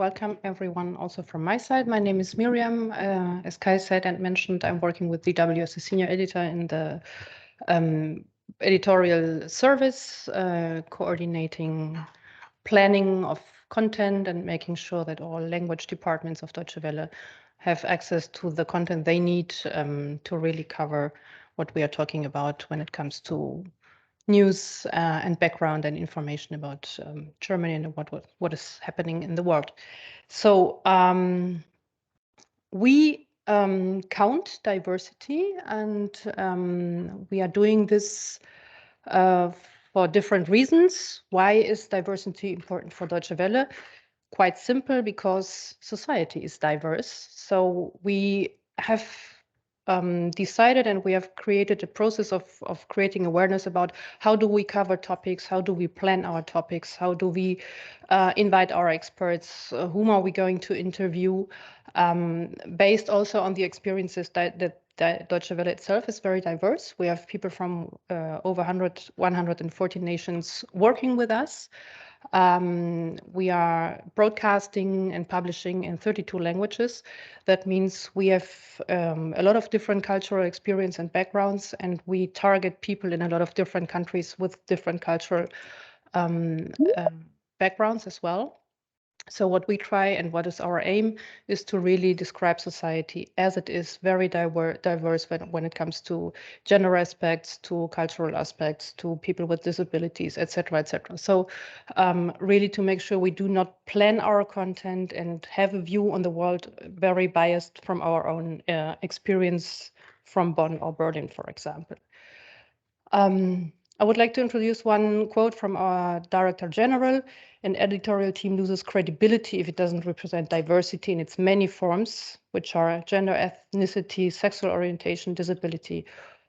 welcome everyone also from my side. My name is Mirjam. As Kay said and mentioned, I'm working with DW as a senior editor in the editorial service, coordinating planning of content and making sure that all language departments of Deutsche Welle have access to the content they need to really cover what we are talking about when it comes to news and background and information about Germany and what is happening in the world. So we count diversity, and we are doing this for different reasons. Why is diversity important for Deutsche Welle? Quite simple, because society is diverse. So we have decided, and we have created a process of creating awareness about how do we cover topics, how do we plan our topics, how do we invite our experts, whom are we going to interview, based also on the experiences that Deutsche Welle itself is very diverse. We have people from over 114 nations working with us. We are broadcasting and publishing in 32 languages. That means we have a lot of different cultural experience and backgrounds, and we target people in a lot of different countries with different cultural backgrounds as well. So what we try and what is our aim is to really describe society as it is, very diverse when it comes to gender aspects, to cultural aspects, to people with disabilities, etc., etc. So really to make sure we do not plan our content and have a view on the world very biased from our own experience from Bonn or Berlin, for example. I would like to introduce one quote from our Director General. An editorial team loses credibility if it doesn't represent diversity in its many forms, which are gender, ethnicity, sexual orientation, disability,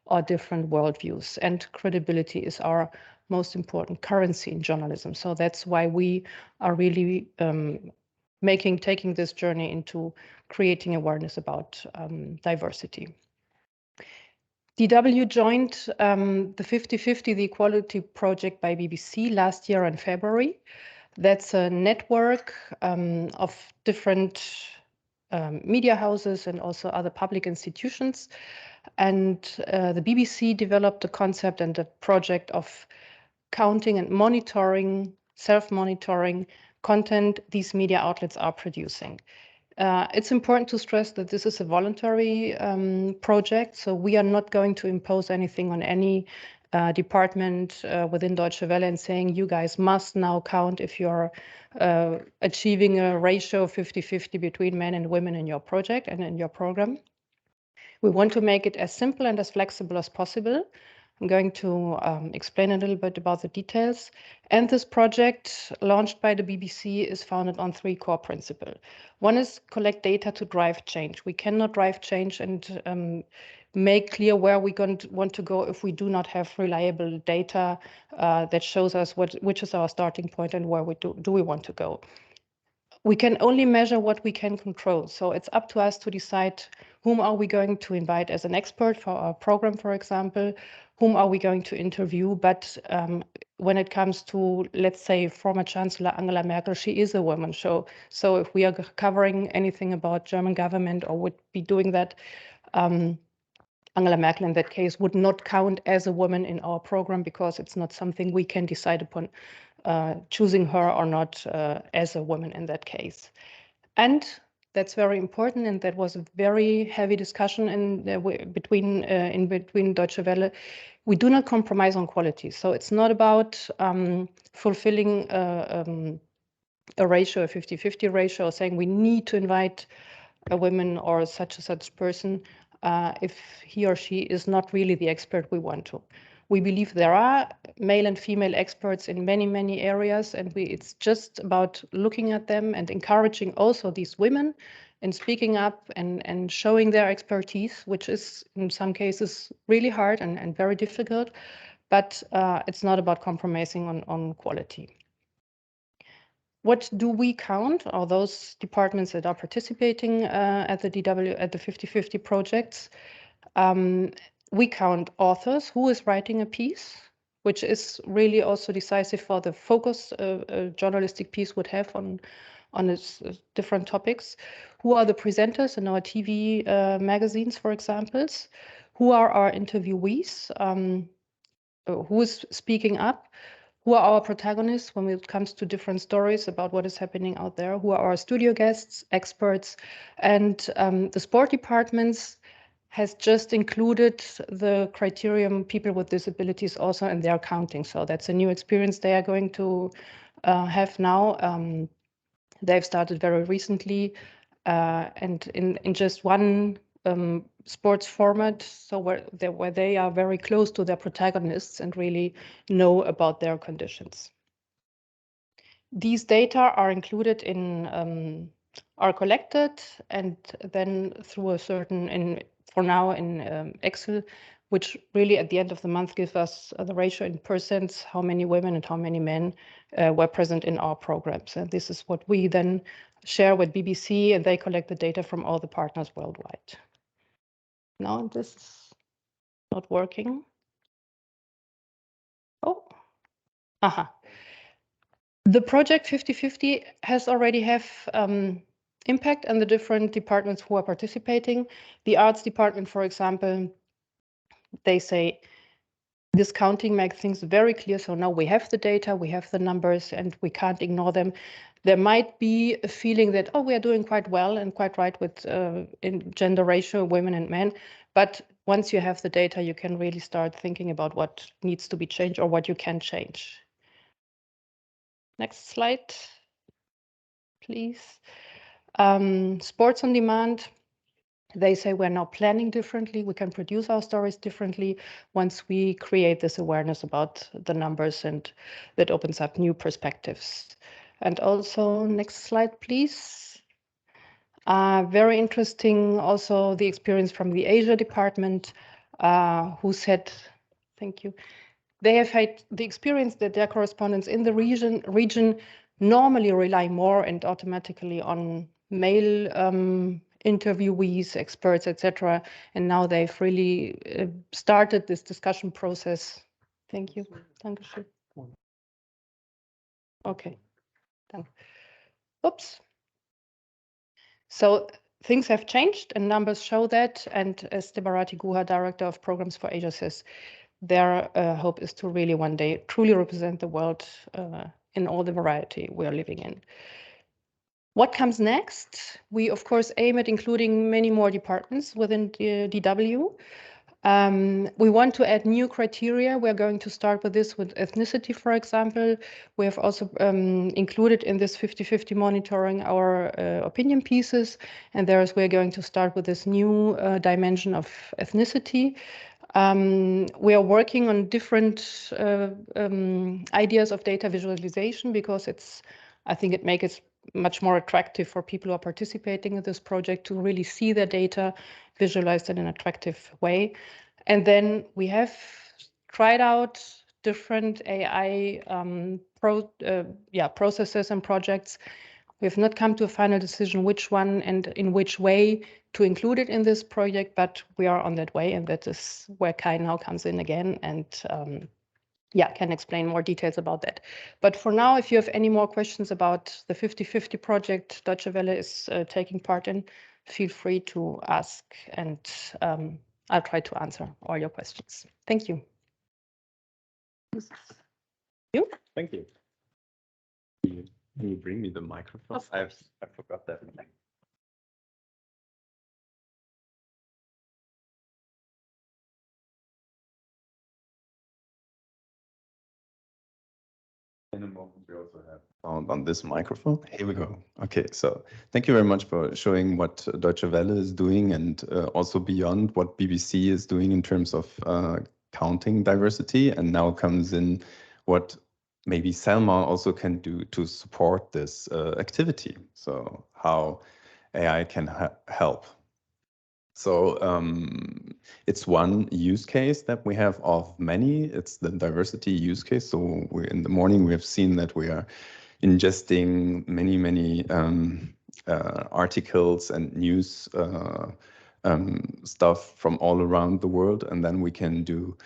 or different worldviews. And credibility is our most important currency in journalism. So that's why we are really taking this journey into creating awareness about diversity. DW joined the 50/50, the Equality Project by BBC last year in February. That's a network of different media houses and also other public institutions. And the BBC developed a concept and a project of counting and monitoring, self-monitoring content these media outlets are producing. It's important to stress that this is a voluntary project, so we are not going to impose anything on any department within Deutsche Welle and saying you guys must now count if you're achieving a ratio of 50/50 between men and women in your project and in your program. We want to make it as simple and as flexible as possible. I'm going to explain a little bit about the details. And this project, launched by the BBC, is founded on 3 core principles. One is collect data to drive change. We cannot drive change and make clear where we want to go if we do not have reliable data that shows us which is our starting point and where do we want to go. We can only measure what we can control. So it's up to us to decide whom are we going to invite as an expert for our program, for example, whom are we going to interview. But when it comes to, let's say, former Chancellor Angela Merkel, she is a woman. So if we are covering anything about German government or would be doing that, Angela Merkel in that case would not count as a woman in our program because it's not something we can decide upon. Choosing her or not as a woman in that case. And that's very important, and that was a very heavy discussion between Deutsche Welle. We do not compromise on quality. So it's not about fulfilling a ratio, a 50/50 ratio, or saying we need to invite a woman or such person if he or she is not really the expert we want to. We believe there are male and female experts in many, many areas, and it's just about looking at them and encouraging also these women and speaking up and showing their expertise, which is in some cases really hard and very difficult, but it's not about compromising on quality. What do we count, or those departments that are participating at the DW, at the 50/50 projects? We count authors, who is writing a piece, which is really also decisive for the focus a journalistic piece would have on different topics. Who are the presenters in our TV magazines, for example? Who are our interviewees? Who is speaking up? Who are our protagonists when it comes to different stories about what is happening out there? Who are our studio guests, experts? And the sport departments has just included the criterion people with disabilities also in their counting. So that's a new experience they are going to have now. They've started very recently and in just one sports format, so where they are very close to their protagonists and really know about their conditions. These data are included in are collected and then through a certain for now in Excel, which really at the end of the month gives us the ratio in percents, how many women and how many men were present in our programs. And this is what we then share with BBC, and they collect the data from all the partners worldwide. Now this is not working. Oh, aha. The project 50/50 has already have impact on the different departments who are participating. The arts department, for example, they say this counting makes things very clear. So now we have the data, we have the numbers, and we can't ignore them. There might be a feeling that, oh, we are doing quite well and quite right with in gender ratio, women and men. But once you have the data, you can really start thinking about what needs to be changed or what you can change. Next slide, please. Sports on demand. They say we're now planning differently. We can produce our stories differently once we create this awareness about the numbers, and that opens up new perspectives. And also, next slide, please. Very interesting also the experience from the Asia department, who said, thank you, they have had the experience that their correspondents in the region normally rely more and automatically on male interviewees, experts, etc. And now they've really started this discussion process. Thank you. Dankeschön. Okay. Done. Oops. So things have changed and numbers show that. And as Debarati Guha, Director of Programs for Asia, says, their hope is to really one day truly represent the world in all the variety we are living in. What comes next? We, of course, aim at including many more departments within the DW. We want to add new criteria. We're going to start with this with ethnicity, for example. We have also included in this 50/50 monitoring our opinion pieces. And we're going to start with this new dimension of ethnicity. We are working on different ideas of data visualization because I think it makes it much more attractive for people who are participating in this project to really see their data visualized in an attractive way. And then we have tried out different AI processes and projects. We have not come to a final decision which one and in which way to include it in this project, but we are on that way, and that is where Kay now comes in again and can explain more details about that. But for now, if you have any more questions about the 50/50 project Deutsche Welle is taking part in, feel free to ask, and I'll try to answer all your questions. Thank you. You? Thank you. Can you bring me the microphone? I forgot that. In a moment, we also have sound on this microphone. Here we go. Okay, so thank you very much for showing what Deutsche Welle is doing, and also beyond what BBC is doing in terms of counting diversity. And now comes in what maybe SELMA also can do to support this activity. So how AI can help. So it's one use case that we have of many. It's the diversity use case. So in the morning, we have seen that we are ingesting many articles and news stuff from all around the world. And then we can do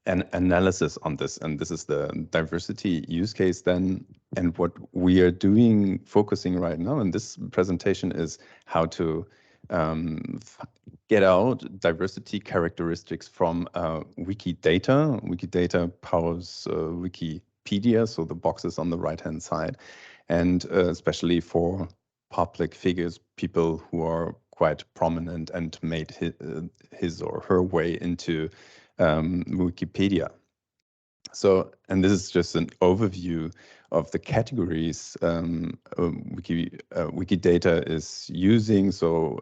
an analysis on this, and this is the diversity use case then. And what we are doing, focusing right now in this presentation, is how to get out diversity characteristics from Wikidata. Wikidata powers Wikipedia, so the boxes on the right-hand side, and especially for public figures, people who are quite prominent and made his or her way into Wikipedia. So, and this is just an overview of the categories Wikidata is using. So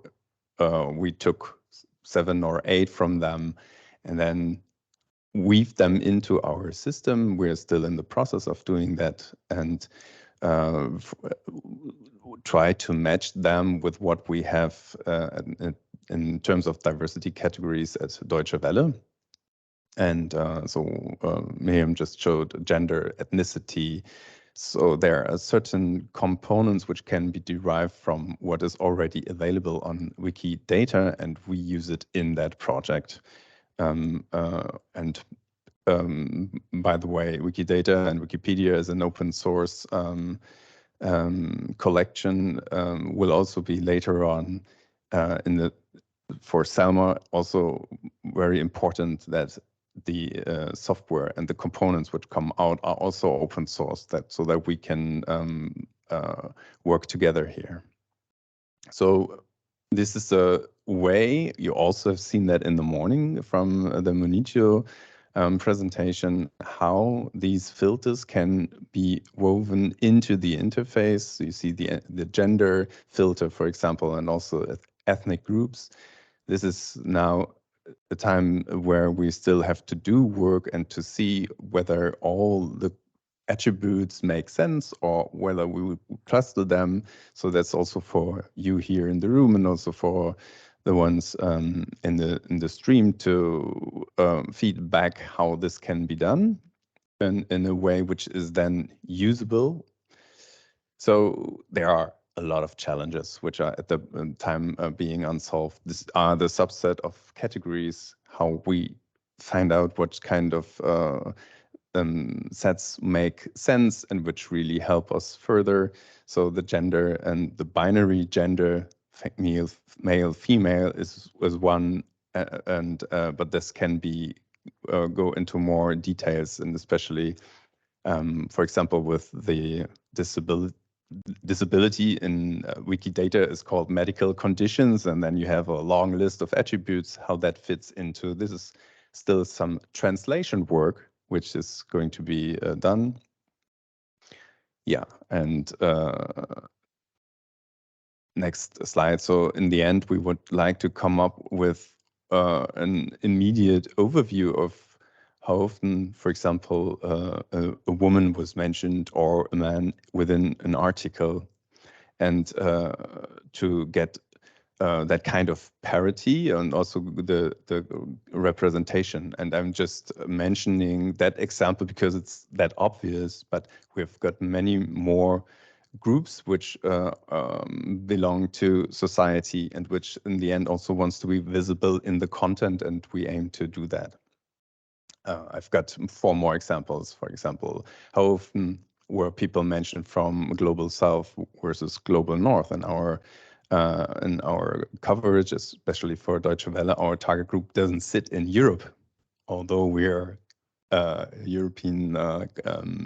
we took 7 or 8 from them and then weave them into our system. We're still in the process of doing that, and try to match them with what we have in terms of diversity categories at Deutsche Welle. And so Mirjam just showed gender, ethnicity. So there are certain components which can be derived from what is already available on Wikidata, and we use it in that project. And by the way, Wikidata and Wikipedia is an open source collection. Will also be later on for SELMA also very important that the software and the components which come out are also open source, so that we can work together here. So this is a way. You also have seen that in the morning from the Municio presentation, how these filters can be woven into the interface. So you see the gender filter, for example, and also ethnic groups. This is now a time where we still have to do work and to see whether all the attributes make sense or whether we would cluster them. So that's also for you here in the room and also for the ones in the stream to feed back how this can be done in a way which is then usable. So there are a lot of challenges which are at the time being unsolved. These are the subset of categories, how we find out what kind of sets make sense and which really help us further. So the gender and the binary gender, male, female is one, but this can be go into more details, and especially, for example, with the disability in Wikidata is called medical conditions, and then you have a long list of attributes, how that fits into. This is still some translation work which is going to be done. Yeah, and next slide. So in the end, we would like to come up with an immediate overview of how often, for example, a woman was mentioned or a man within an article, and to get that kind of parity and also the representation. And I'm just mentioning that example because it's that obvious, but we've got many more groups which belong to society and which in the end also wants to be visible in the content, and we aim to do that. I've got 4 more examples. For example, how often were people mentioned from Global South versus Global North in our coverage, especially for Deutsche Welle. Our target group doesn't sit in Europe, although we're a European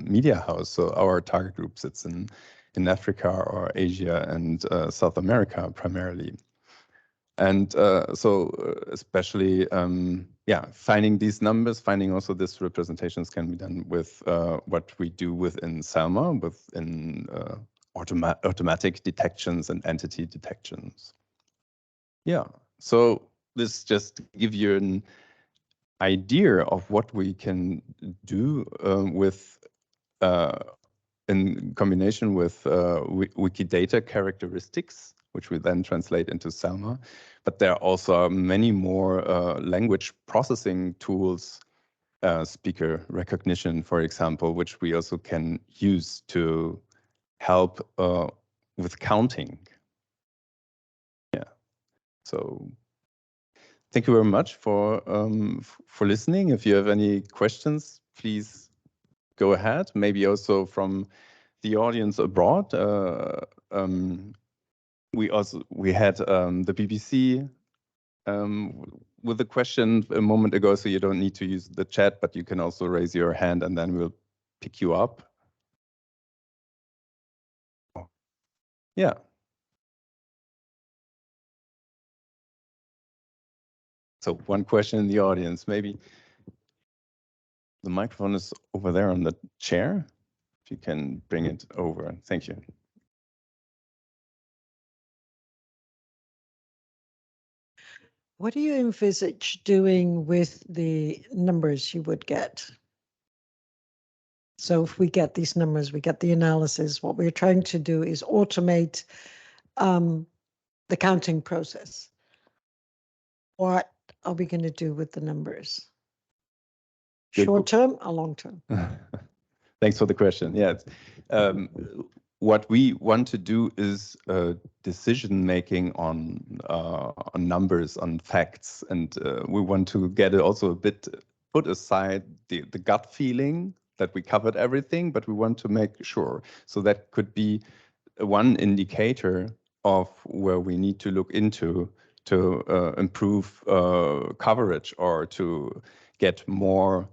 media house. So our target group sits in Africa or Asia and South America primarily. And so especially, finding these numbers, finding also these representations can be done with what we do within SELMA, within automatic detections and entity detections. Yeah, so this just give you an idea of what we can do with in combination with Wikidata characteristics, which we then translate into SELMA. But there are also many more language processing tools, speaker recognition, for example, which we also can use to help with counting. Yeah, so thank you very much for listening. If you have any questions, please go ahead. Maybe also from the audience abroad. We had the BBC with a question a moment ago, so you don't need to use the chat, but you can also raise your hand and then we'll pick you up. Yeah. So one question in the audience, maybe. The microphone is over there on the chair. If you can bring it over. Thank you. What do you envisage doing with the numbers you would get? So if we get these numbers, we get the analysis, what we're trying to do is automate the counting process. What are we going to do with the numbers? Short term or long term? Thanks for the question. Yeah, what we want to do is decision making on numbers, on facts, and we want to get it also a bit put aside the gut feeling that we covered everything, but we want to make sure. So that could be one indicator of where we need to look into to improve coverage or to get more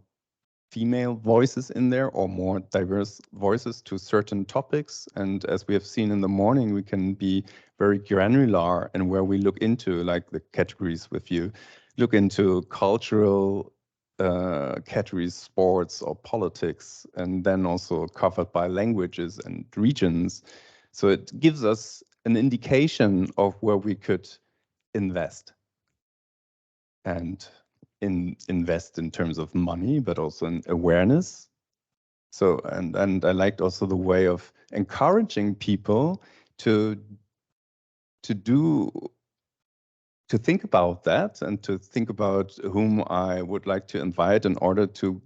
female voices in there or more diverse voices to certain topics. And as we have seen in the morning, we can be very granular in where we look into, like the categories with you, look into cultural categories, sports or politics, and then also covered by languages and regions. So it gives us an indication of where we could invest and invest in terms of money, but also in awareness. So, and I liked also the way of encouraging people to think about that and to think about whom I would like to invite in order to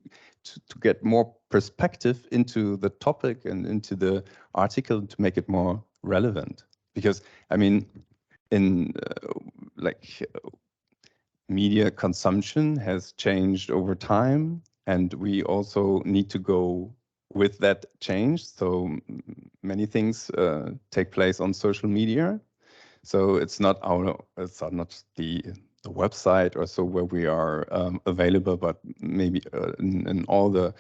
get more perspective into the topic and into the article to make it more relevant. Because, I mean, in media consumption has changed over time, and we also need to go with that change. So many things take place on social media. So it's not the website or so where we are available, but maybe in all the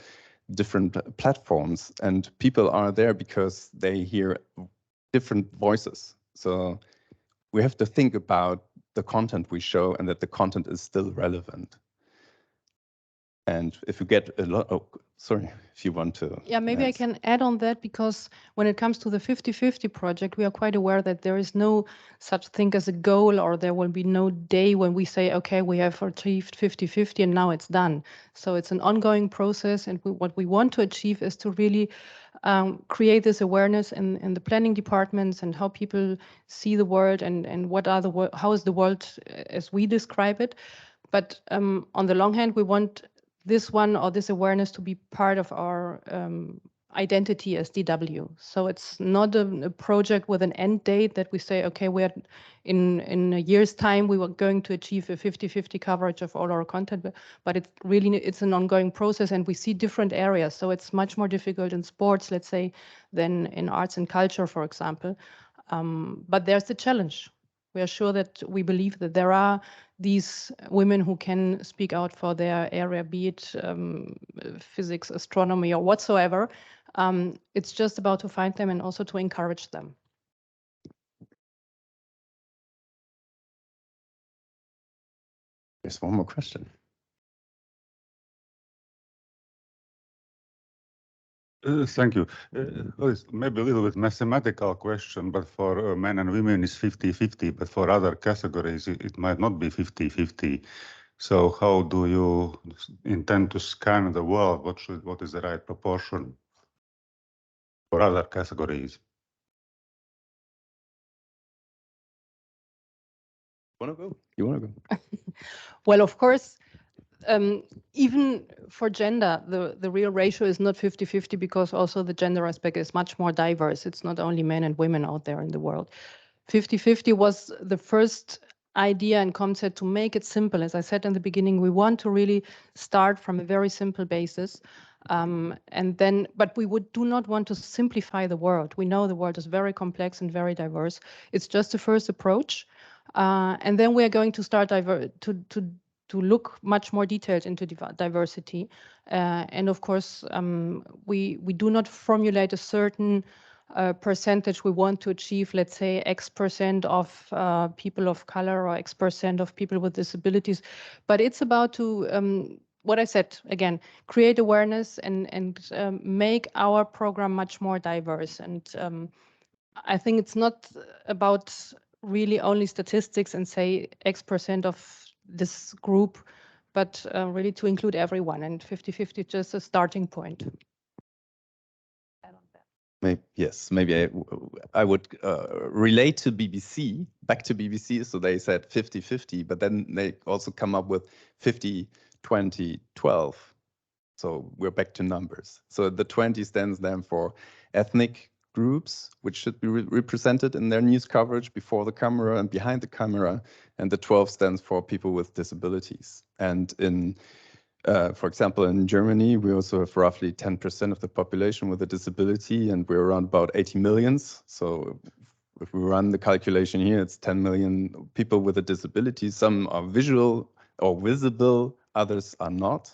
different platforms. And people are there because they hear different voices. So we have to think about the content we show and that the content is still relevant. And if you get a lot, sorry, if you want to. Yeah, maybe I can add on that, because when it comes to the 50-50 project, we are quite aware that there is no such thing as a goal, or there will be no day when we say, okay, we have achieved 50-50 and now it's done. So it's an ongoing process. And what we want to achieve is to really create this awareness in the planning departments and how people see the world and how is the world as we describe it. But on the long hand, we want this awareness to be part of our identity as DW. So it's not a project with an end date that we say, okay, we're in a year's time, we were going to achieve a 50-50 coverage of all our content, but it's an ongoing process, and we see different areas. So it's much more difficult in sports, let's say, than in arts and culture, for example. But there's the challenge. We are sure that we believe that there are these women who can speak out for their area, be it physics, astronomy, or whatsoever. It's just about to find them and also to encourage them. There's one more question. Thank you. Maybe a little bit mathematical question, but for men and women it's 50-50, but for other categories it might not be 50-50. So how do you intend to scan the world? What is the right proportion for other categories? You want to go? Well, of course, even for gender, the real ratio is not 50-50, because also the gender aspect is much more diverse. It's not only men and women out there in the world. 50-50 was the first idea and concept to make it simple. As I said in the beginning, we want to really start from a very simple basis. And then, but we do not want to simplify the world. We know the world is very complex and very diverse. It's just the first approach. And then we are going to start to look much more detailed into diversity. And of course, we do not formulate a certain percentage we want to achieve, let's say X% of people of color or X% of people with disabilities. But it's about to, what I said, again, create awareness and make our program much more diverse. And I think it's not about really only statistics and say X% of this group, but really to include everyone, and 50-50 is just a starting point. Maybe I would relate to BBC, back to BBC. So they said 50-50, but then they also come up with 50-20-12. So we're back to numbers. So the 20 stands then for ethnic groups, which should be represented in their news coverage before the camera and behind the camera. And the 12 stands for people with disabilities. And in for example, in Germany, we also have roughly 10% of the population with a disability, and we're around about 80 million. So if we run the calculation here, it's 10 million people with a disability. Some are visual or visible, others are not.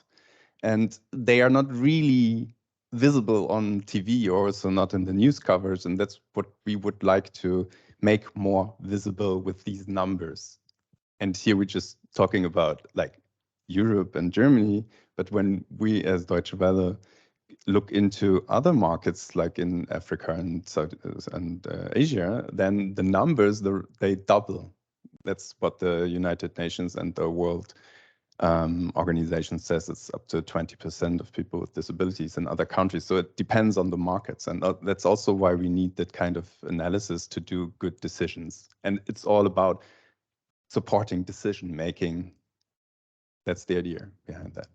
And they are not really visible on TV or also not in the news covers. And that's what we would like to make more visible with these numbers. And here we're just talking about like Europe and Germany, but when we as Deutsche Welle look into other markets like in Africa and Asia, then the numbers, they double. That's what the United Nations and the World Organization says. It's up to 20% of people with disabilities in other countries. So it depends on the markets. And that's also why we need that kind of analysis to do good decisions. And it's all about supporting decision making. That's the idea behind that.